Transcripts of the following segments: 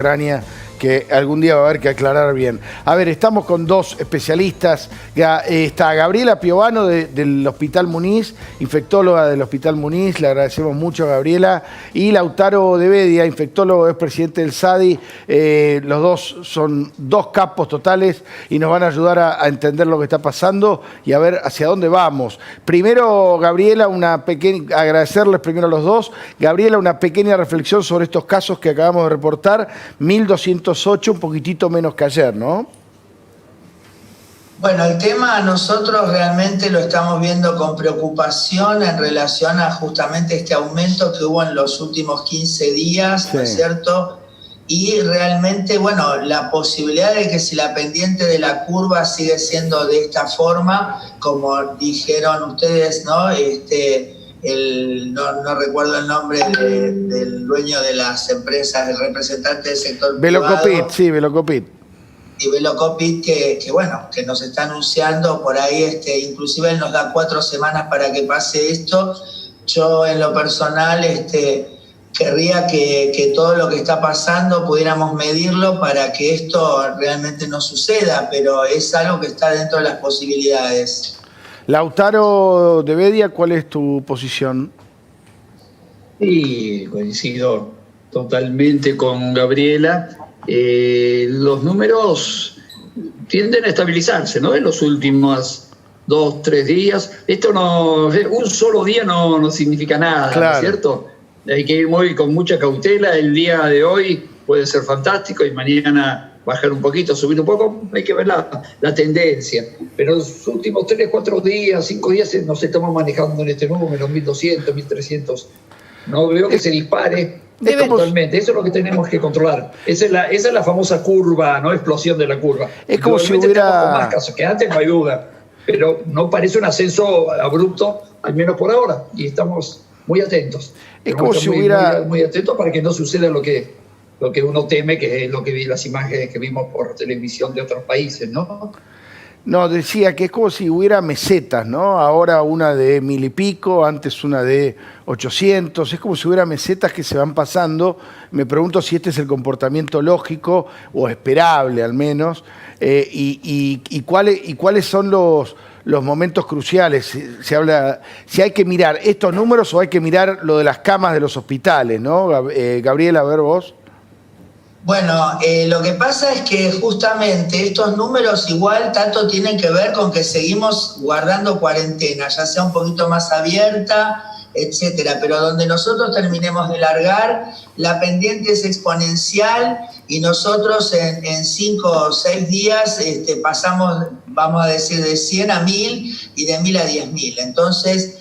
Ucrania, que algún día va a haber que aclarar bien. A ver, estamos con dos especialistas. Está Gabriela Piovano del Hospital Muniz, infectóloga del Hospital Muniz, le agradecemos mucho a Gabriela, y Lautaro de Bedia, infectólogo, es presidente del SADI. Los dos son dos capos totales y nos van a ayudar a entender lo que está pasando y a ver hacia dónde vamos. Primero, Gabriela, agradecerles primero a los dos. Gabriela, una pequeña reflexión sobre estos casos que acabamos de reportar. 1.208, un poquitito menos que ayer, ¿no? Bueno, el tema nosotros realmente lo estamos viendo con preocupación en relación a justamente este aumento que hubo en los últimos 15 días, sí, ¿no es cierto? Y realmente, bueno, la posibilidad de que si la pendiente de la curva sigue siendo de esta forma, como dijeron ustedes, ¿no? No recuerdo el nombre del dueño de las empresas, el representante del sector Velocopit, privado. sí, Velocopit. Y Velocopit que nos está anunciando por ahí, inclusive él nos da 4 semanas para que pase esto. Yo en lo personal querría que todo lo que está pasando pudiéramos medirlo para que esto realmente no suceda, pero es algo que está dentro de las posibilidades. Lautaro de Bedia, ¿cuál es tu posición? Sí, coincido totalmente con Gabriela. Los números tienden a estabilizarse, ¿no? En los últimos 2, 3 días. Esto no, un solo día no significa nada, claro, ¿no es cierto? Hay que ir con mucha cautela. El día de hoy puede ser fantástico y mañana bajar un poquito, subir un poco. Hay que ver la tendencia. Pero los últimos 3, 4 días, 5 días nos estamos manejando en este número, 1.200, 1.300. No veo que se dispare totalmente. Eso es lo que tenemos que controlar. Esa es la famosa curva, ¿no? Explosión de la curva. Es como si hubiera... Con más casos que antes, no hay duda. Pero no parece un ascenso abrupto, al menos por ahora. Y estamos muy atentos. Es como si hubiera... Muy atentos para que no suceda lo que uno teme, que es lo que vi las imágenes que vimos por televisión de otros países, ¿no? No, decía que es como si hubiera mesetas, ¿no? Ahora una de 1.000 y pico, antes una de 800. Es como si hubiera mesetas que se van pasando. Me pregunto si este es el comportamiento lógico o esperable, al menos. Y cuáles son los momentos cruciales. Se habla, si hay que mirar estos números o hay que mirar lo de las camas de los hospitales, ¿no? Gabriela, a ver vos. Bueno, lo que pasa es que justamente estos números igual tanto tienen que ver con que seguimos guardando cuarentena, ya sea un poquito más abierta, etcétera, pero donde nosotros terminemos de largar, la pendiente es exponencial y nosotros en 5 o 6 días pasamos, vamos a decir, de 100 a 1.000 y de 1.000 a 10.000. Entonces,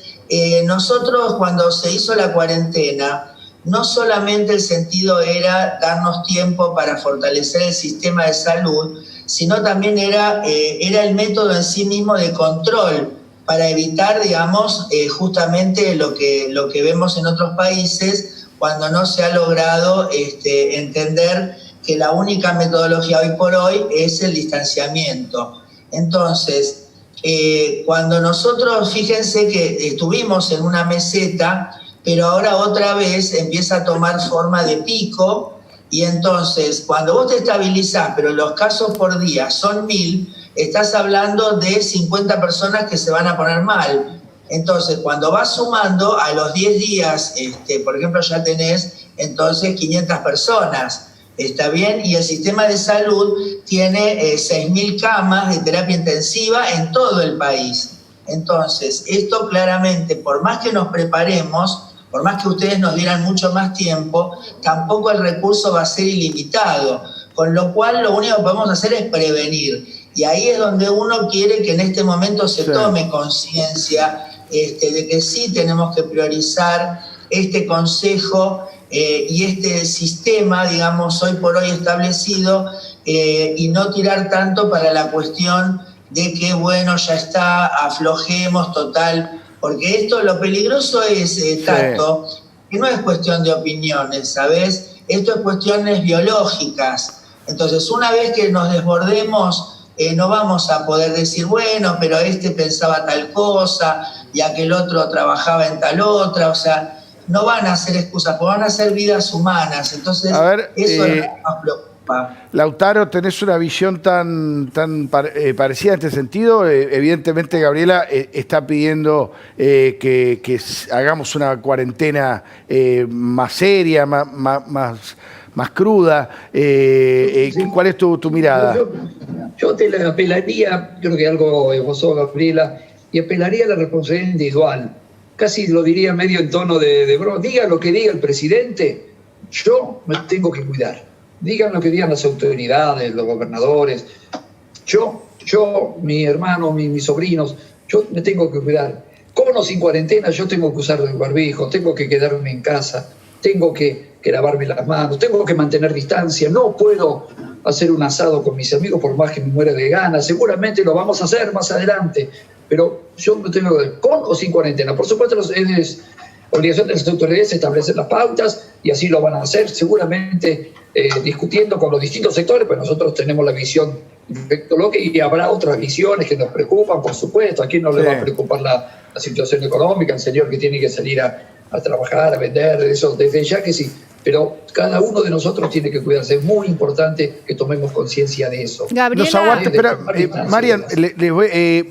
nosotros cuando se hizo la cuarentena, no solamente el sentido era darnos tiempo para fortalecer el sistema de salud, sino también era el método en sí mismo de control para evitar, digamos, justamente lo que vemos en otros países cuando no se ha logrado entender que la única metodología hoy por hoy es el distanciamiento. Entonces, cuando nosotros, fíjense que estuvimos en una meseta, pero ahora otra vez empieza a tomar forma de pico, y entonces cuando vos te estabilizás, pero los casos por día son 1.000, estás hablando de 50 personas que se van a poner mal. Entonces cuando vas sumando a los 10 días, por ejemplo, ya tenés entonces 500 personas, ¿está bien? Y el sistema de salud tiene 6.000 camas de terapia intensiva en todo el país. Entonces, esto claramente, por más que nos preparemos, por más que ustedes nos dieran mucho más tiempo, tampoco el recurso va a ser ilimitado, con lo cual lo único que podemos hacer es prevenir. Y ahí es donde uno quiere que en este momento se tome conciencia de que sí tenemos que priorizar este consejo y este sistema, digamos, hoy por hoy establecido, y no tirar tanto para la cuestión de que, bueno, ya está, aflojemos, total. Porque esto, lo peligroso es tanto que no es cuestión de opiniones, ¿sabes? Esto es cuestiones biológicas. Entonces, una vez que nos desbordemos, no vamos a poder decir, bueno, pero pensaba tal cosa y aquel otro trabajaba en tal otra. O sea, no van a ser excusas, porque van a ser vidas humanas. Entonces, a ver, eso es lo que nos preocupa. Lautaro, ¿tenés una visión tan parecida en este sentido? Evidentemente, Gabriela está pidiendo que hagamos una cuarentena más seria, más cruda. Sí. ¿Cuál es tu mirada? Yo te la apelaría, creo que algo esbozó Gabriela, y apelaría a la responsabilidad individual. Casi lo diría medio en tono de broma. Diga lo que diga el presidente, yo me tengo que cuidar. Digan lo que digan las autoridades, los gobernadores. Yo, mi hermano, mis sobrinos, yo me tengo que cuidar. Con o sin cuarentena, yo tengo que usar el barbijo, tengo que quedarme en casa, tengo que lavarme las manos, tengo que mantener distancia, no puedo hacer un asado con mis amigos por más que me muera de ganas. Seguramente lo vamos a hacer más adelante, pero yo me tengo que, con o sin cuarentena. Por supuesto, es obligación de las autoridades establecer las pautas y así lo van a hacer, seguramente discutiendo con los distintos sectores, pues nosotros tenemos la visión infectológica y habrá otras visiones que nos preocupan, por supuesto. ¿A quién no le va a preocupar la situación económica? El señor que tiene que salir a trabajar, a vender, eso desde ya que sí. Pero cada uno de nosotros tiene que cuidarse. Es muy importante que tomemos conciencia de eso. Gabriela, Marian,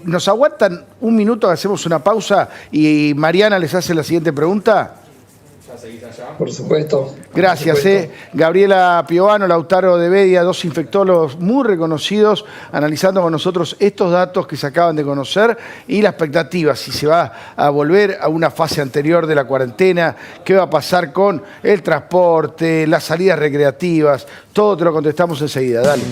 ¿nos aguantan un minuto? Hacemos una pausa y Mariana les hace la siguiente pregunta. Por supuesto. Gracias. Gabriela Piovano, Lautaro de Bedia, dos infectólogos muy reconocidos, analizando con nosotros estos datos que se acaban de conocer y la expectativa, si se va a volver a una fase anterior de la cuarentena, qué va a pasar con el transporte, las salidas recreativas, todo te lo contestamos enseguida. Dale.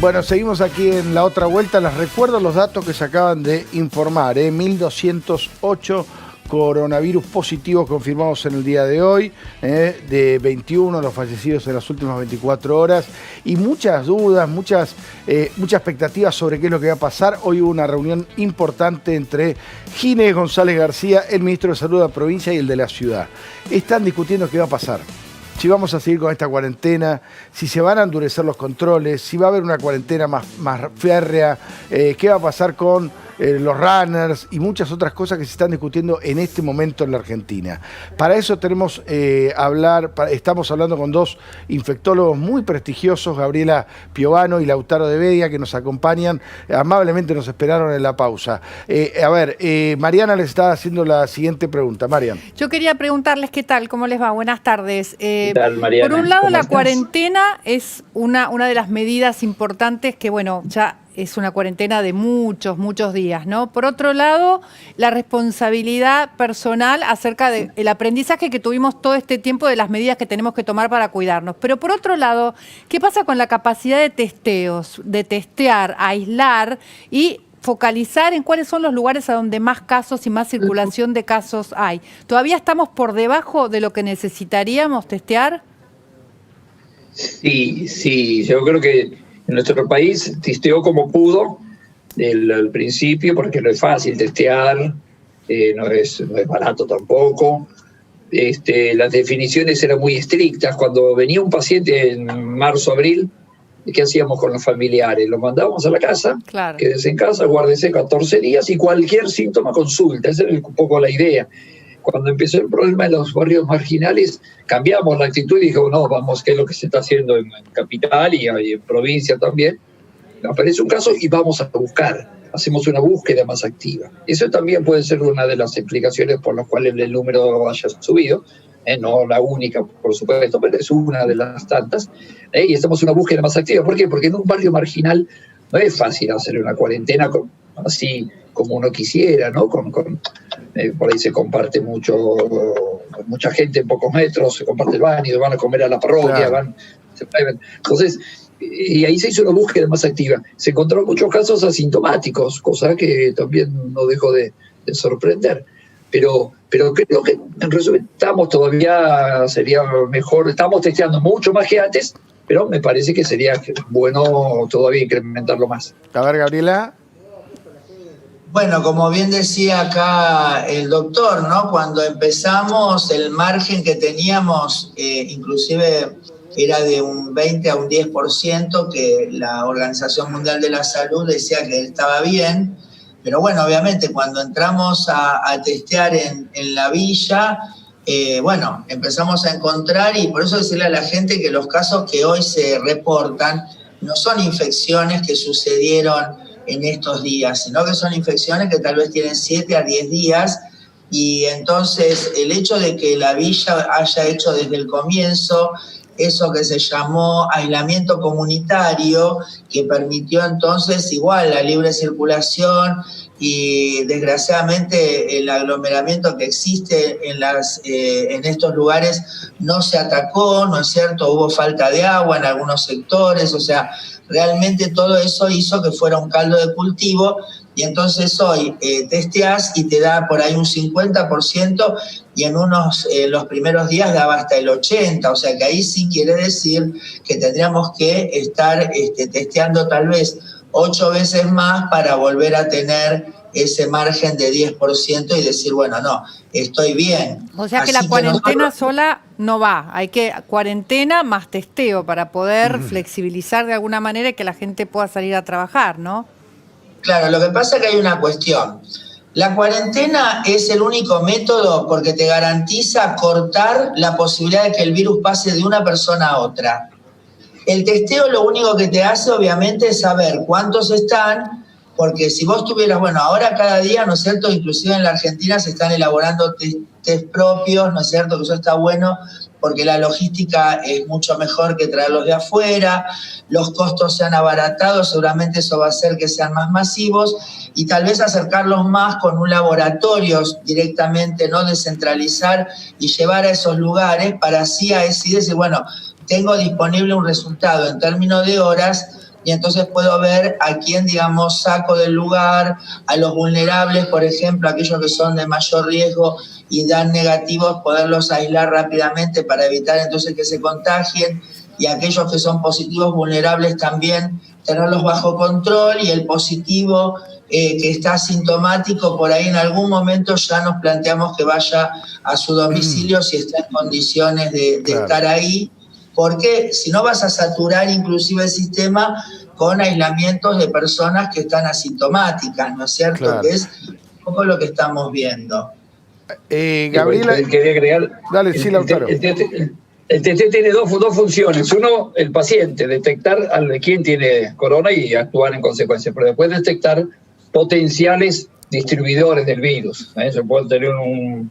Bueno, seguimos aquí en la otra vuelta. Les recuerdo los datos que se acaban de informar. 1.208 coronavirus positivos confirmados en el día de hoy, de 21 los fallecidos en las últimas 24 horas y muchas dudas, mucha expectativa sobre qué es lo que va a pasar. Hoy hubo una reunión importante entre Ginés González García, el ministro de Salud de la provincia y el de la ciudad. Están discutiendo qué va a pasar. Si vamos a seguir con esta cuarentena, si se van a endurecer los controles, si va a haber una cuarentena más férrea, qué va a pasar con los runners y muchas otras cosas que se están discutiendo en este momento en la Argentina. Para eso tenemos estamos hablando con dos infectólogos muy prestigiosos, Gabriela Piovano y Lautaro de Bedia, que nos acompañan, amablemente nos esperaron en la pausa. Mariana les está haciendo la siguiente pregunta. Marian. Yo quería preguntarles qué tal, cómo les va, buenas tardes. ¿Qué tal, Mariana? Por un lado, la estás? Cuarentena es una de las medidas importantes que, bueno, ya es una cuarentena de muchos días, ¿no? Por otro lado, la responsabilidad personal acerca del aprendizaje que tuvimos todo este tiempo de las medidas que tenemos que tomar para cuidarnos. Pero por otro lado, ¿qué pasa con la capacidad de testeos, de testear, aislar y focalizar en cuáles son los lugares a donde más casos y más circulación de casos hay? ¿Todavía estamos por debajo de lo que necesitaríamos testear? Sí, yo creo que en nuestro país testeó como pudo al principio, porque no es fácil testear, no es barato tampoco. Las definiciones eran muy estrictas. Cuando venía un paciente en marzo, abril, ¿qué hacíamos con los familiares? Los mandábamos a la casa, claro. Quédese en casa, guárdese 14 días y cualquier síntoma consulta. Esa era un poco la idea. Cuando empezó el problema de los barrios marginales, cambiamos la actitud y dijimos, no, vamos, ¿qué es lo que se está haciendo en capital y en provincia también? Aparece un caso y vamos a buscar, hacemos una búsqueda más activa. Eso también puede ser una de las explicaciones por las cuales el número haya subido, no la única, por supuesto, pero es una de las tantas, y estamos en una búsqueda más activa. ¿Por qué? Porque en un barrio marginal no es fácil hacer una cuarentena así como uno quisiera, ¿no? Por ahí se comparte mucha gente en pocos metros, se comparte el baño, van a comer a la parroquia, claro. Entonces, y ahí se hizo una búsqueda más activa. Se encontraron muchos casos asintomáticos, cosa que también no dejó de sorprender. Pero creo que, en resumen, sería mejor, estamos testeando mucho más que antes, pero me parece que sería bueno todavía incrementarlo más. A ver, Gabriela. Bueno, como bien decía acá el doctor, ¿no? Cuando empezamos, el margen que teníamos, inclusive era de un 20 a un 10%, que la Organización Mundial de la Salud decía que estaba bien. Pero bueno, obviamente cuando entramos a testear en la villa, bueno, empezamos a encontrar, y por eso decirle a la gente que los casos que hoy se reportan no son infecciones que sucedieron en estos días, sino que son infecciones que tal vez tienen 7 a 10 días, y entonces el hecho de que la villa haya hecho desde el comienzo eso que se llamó aislamiento comunitario, que permitió entonces igual la libre circulación, y desgraciadamente el aglomeramiento que existe en estos lugares no se atacó, ¿no es cierto? Hubo falta de agua en algunos sectores, o sea, realmente todo eso hizo que fuera un caldo de cultivo, y entonces hoy testeás y te da por ahí un 50%, y en los primeros días daba hasta el 80%, o sea que ahí sí quiere decir que tendríamos que estar testeando tal vez 8 veces más para volver a tener ese margen de 10% y decir, bueno, no, estoy bien. O sea que la cuarentena sola no va, hay que cuarentena más testeo para poder flexibilizar de alguna manera y que la gente pueda salir a trabajar, ¿no? Claro, lo que pasa es que hay una cuestión. La cuarentena es el único método porque te garantiza cortar la posibilidad de que el virus pase de una persona a otra. El testeo lo único que te hace, obviamente, es saber cuántos están, porque si vos tuvieras, bueno, ahora cada día, ¿no es cierto?, inclusive en la Argentina se están elaborando test propios, ¿no es cierto?, que eso está bueno, porque la logística es mucho mejor que traerlos de afuera, los costos se han abaratado, seguramente eso va a hacer que sean más masivos, y tal vez acercarlos más con un laboratorio directamente, no descentralizar y llevar a esos lugares para así decir, bueno, tengo disponible un resultado en términos de horas, y entonces puedo ver a quién, digamos, saco del lugar, a los vulnerables, por ejemplo, aquellos que son de mayor riesgo y dan negativos, poderlos aislar rápidamente para evitar entonces que se contagien, y aquellos que son positivos vulnerables también tenerlos bajo control, y el positivo que está asintomático, por ahí en algún momento ya nos planteamos que vaya a su domicilio si está en condiciones de estar ahí, porque si no vas a saturar inclusive el sistema con aislamientos de personas que están asintomáticas, ¿no es cierto? Claro. Que es un poco lo que estamos viendo. Gabriela, quería agregar, dale, sí, Lautaro. El TT tiene dos funciones. Uno, el paciente, detectar a quién tiene corona y actuar en consecuencia, pero después detectar potenciales distribuidores del virus. Se puede tener un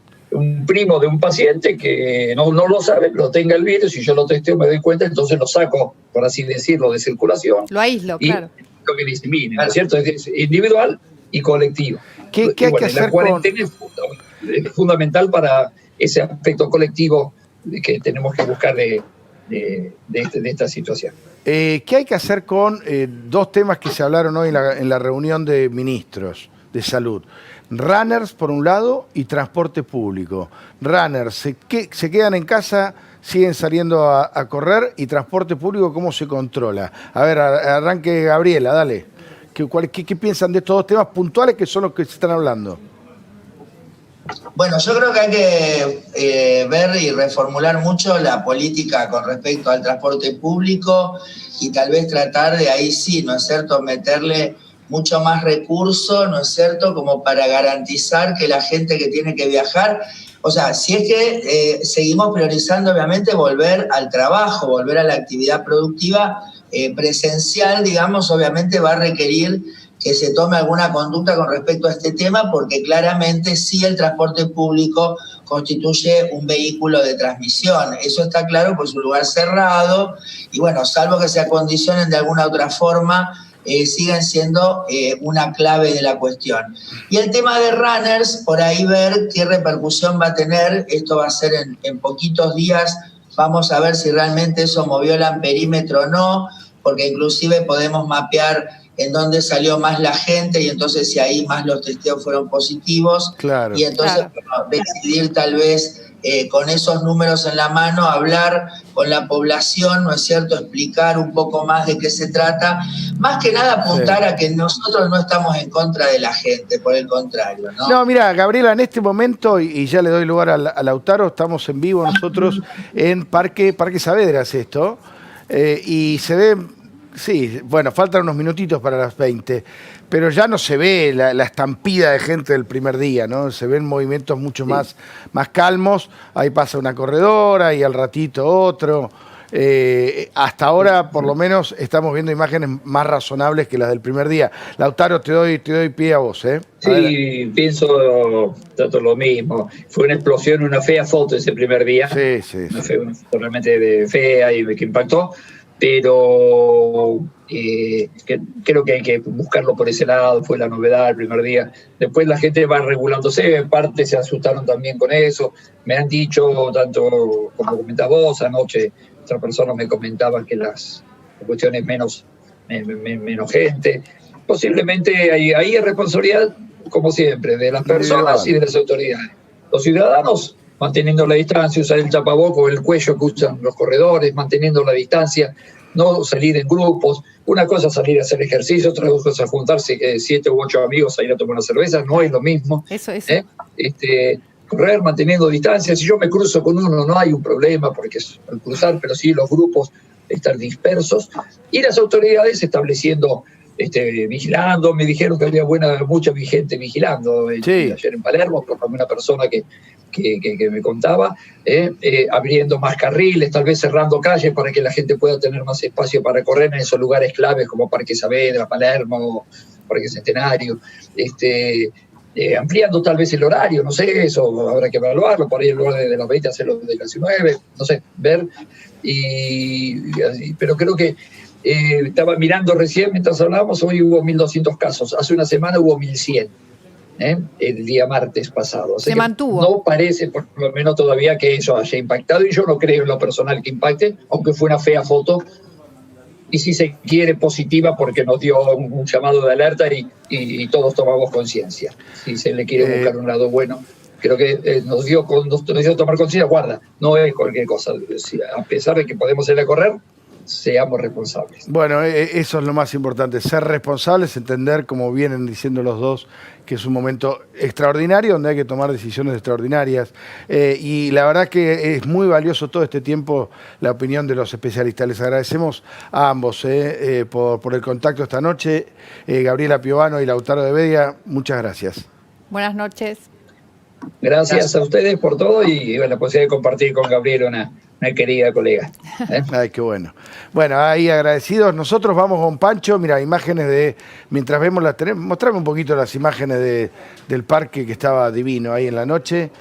primo de un paciente que no lo sabe, pero tenga el virus, y yo lo testeo, me doy cuenta, entonces lo saco, por así decirlo, de circulación. Lo aíslo, claro. Lo que disemine, ¿no es cierto? Es individual y colectivo. ¿Qué hay que hacer? La cuarentena es fundamental para ese aspecto colectivo que tenemos que buscar de esta situación. ¿Qué hay que hacer con dos temas que se hablaron hoy en la reunión de ministros de salud? Runners, por un lado, y transporte público. Runners, se quedan en casa, siguen saliendo a correr, y transporte público, ¿cómo se controla? A ver, arranque Gabriela, dale. ¿Qué piensan de estos dos temas puntuales que son los que se están hablando? Bueno, yo creo que hay que ver y reformular mucho la política con respecto al transporte público, y tal vez tratar de ahí sí, ¿no es cierto?, meterle mucho más recursos, ¿no es cierto?, como para garantizar que la gente que tiene que viajar, o sea, si es que seguimos priorizando obviamente volver al trabajo, volver a la actividad productiva presencial, digamos, obviamente va a requerir que se tome alguna conducta con respecto a este tema, porque claramente sí el transporte público constituye un vehículo de transmisión. Eso está claro, pues es un lugar cerrado, y bueno, salvo que se acondicionen de alguna otra forma, siguen siendo una clave de la cuestión. Y el tema de runners, por ahí ver qué repercusión va a tener. Esto va a ser en poquitos días, vamos a ver si realmente eso movió el amperímetro o no, porque inclusive podemos mapear en dónde salió más la gente, y entonces si ahí más los testeos fueron positivos, y entonces decidir tal vez con esos números en la mano, hablar con la población, ¿no es cierto?, explicar un poco más de qué se trata, más que nada apuntar a que nosotros no estamos en contra de la gente, por el contrario, ¿no? No, mira, Gabriela, en este momento, y ya le doy lugar a Lautaro, estamos en vivo nosotros en Parque Saavedra, es esto, y se ve, sí, bueno, faltan unos minutitos para las 20, pero ya no se ve la estampida de gente del primer día, ¿no? Se ven movimientos mucho más calmos, ahí pasa una corredora y al ratito otro. Hasta ahora, por lo menos, estamos viendo imágenes más razonables que las del primer día. Lautaro, te doy pie a vos, ¿eh? Sí, pienso tanto lo mismo. Fue una explosión, una fea foto ese primer día. Sí. Una foto realmente fea y que impactó, pero creo que hay que buscarlo por ese lado. Fue la novedad el primer día. Después la gente va regulándose, en parte se asustaron también con eso. Me han dicho, tanto como comentás vos anoche, otras personas me comentaban que las cuestiones menos gente. Posiblemente ahí es responsabilidad, como siempre, de las personas y de las autoridades. Los ciudadanos manteniendo la distancia, usar el tapaboco, el cuello que usan los corredores, manteniendo la distancia, no salir en grupos. Una cosa es salir a hacer ejercicio, otra cosa es juntarse 7 u 8 amigos a ir a tomar una cerveza, no es lo mismo. Eso. Correr manteniendo distancia. Si yo me cruzo con uno no hay un problema porque es al cruzar, pero sí los grupos están dispersos. Y las autoridades estableciendo, vigilando. Me dijeron que había mucha gente vigilando ayer en Palermo, por una persona que me contaba, abriendo más carriles, tal vez cerrando calles para que la gente pueda tener más espacio para correr en esos lugares claves como Parque Saavedra, Palermo, Parque Centenario, ampliando tal vez el horario, no sé, eso habrá que evaluarlo, por ahí en lugar de las 20 hacerlo de las 19, no sé, ver, pero creo que estaba mirando recién mientras hablábamos, hoy hubo 1.200 casos, hace una semana hubo 1.100. El día martes pasado. Se mantuvo. No parece, por lo menos todavía, que eso haya impactado, y yo no creo en lo personal que impacte, aunque fue una fea foto, y si se quiere positiva porque nos dio un llamado de alerta y todos tomamos conciencia. Si se le quiere buscar un lado bueno, creo que nos dio tomar conciencia, guarda, no es cualquier cosa. A pesar de que podemos ir a correr, seamos responsables. Bueno, eso es lo más importante, ser responsables, entender, como vienen diciendo los dos, que es un momento extraordinario donde hay que tomar decisiones extraordinarias. Y la verdad que es muy valioso todo este tiempo la opinión de los especialistas. Les agradecemos a ambos por el contacto esta noche. Gabriela Piovano y Lautaro de Bedia, muchas gracias. Buenas noches. Gracias a ustedes por todo y la posibilidad de compartir con Gabriela una querida colega. Ay, qué bueno. Bueno, ahí agradecidos. Nosotros vamos con Pancho. Mira, imágenes de... Mientras vemos las... Mostrame un poquito las imágenes del parque que estaba divino ahí en la noche.